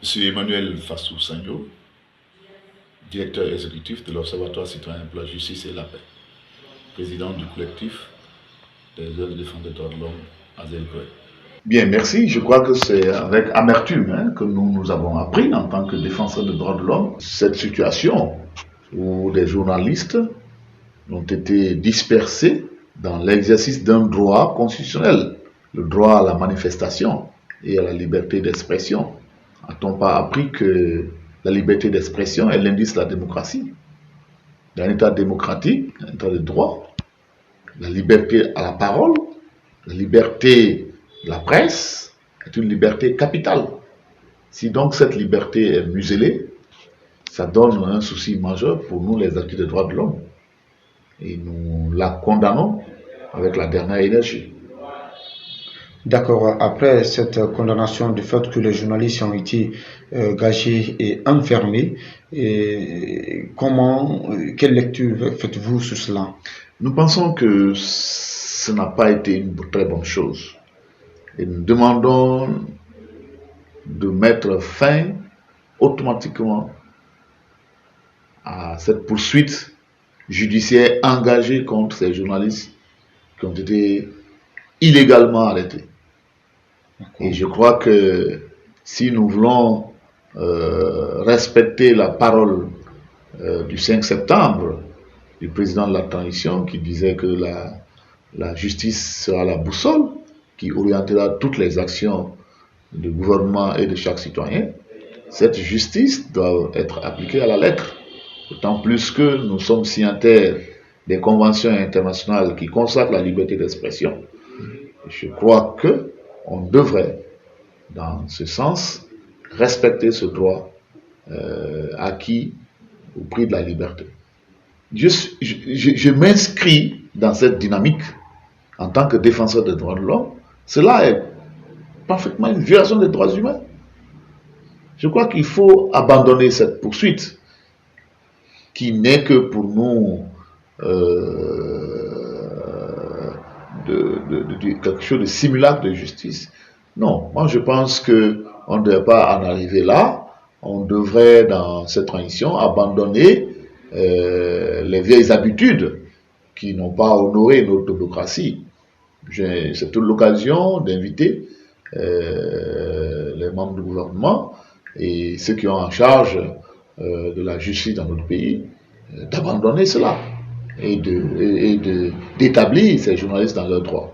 Je suis Emmanuel Fassou Sagno, directeur exécutif de l'Observatoire citoyen pour la justice et la paix, président du collectif des jeunes défenseurs des droits de l'homme à Zélikoé. Bien, merci. Je crois que c'est avec amertume que nous avons appris en tant que défenseurs des droits de l'homme cette situation où des journalistes ont été dispersés dans l'exercice d'un droit constitutionnel, le droit à la manifestation et à la liberté d'expression. A-t-on pas appris que la liberté d'expression est l'indice de la démocratie? Dans un État démocratique, un État de droit, la liberté à la parole, la liberté de la presse est une liberté capitale. Si donc cette liberté est muselée, ça donne un souci majeur pour nous les actifs des droits de l'homme. Et nous la condamnons avec la dernière énergie. D'accord. Après cette condamnation du fait que les journalistes ont été gagés et enfermés, quelle lecture faites-vous sur cela? Nous pensons que ce n'a pas été une très bonne chose. Et nous demandons de mettre fin automatiquement à cette poursuite judiciaire engagée contre ces journalistes qui ont été illégalement arrêtés. Et je crois que si nous voulons respecter la parole du 5 septembre du président de la transition qui disait que la justice sera la boussole qui orientera toutes les actions du gouvernement et de chaque citoyen, cette justice doit être appliquée à la lettre. D'autant plus que nous sommes signataires des conventions internationales qui consacrent la liberté d'expression. Je crois qu'on devrait, dans ce sens, respecter ce droit acquis au prix de la liberté. Je m'inscris dans cette dynamique en tant que défenseur des droits de l'homme. Cela est parfaitement une violation des droits humains. Je crois qu'il faut abandonner cette poursuite qui n'est que pour nous quelque chose de simulacre de justice. Non, moi je pense qu'on ne devrait pas en arriver là. On devrait, dans cette transition, abandonner les vieilles habitudes qui n'ont pas honoré notre démocratie. C'est l'occasion d'inviter les membres du gouvernement et ceux qui ont en charge de la justice dans notre pays d'abandonner cela et d'établir ces journalistes dans leurs droits.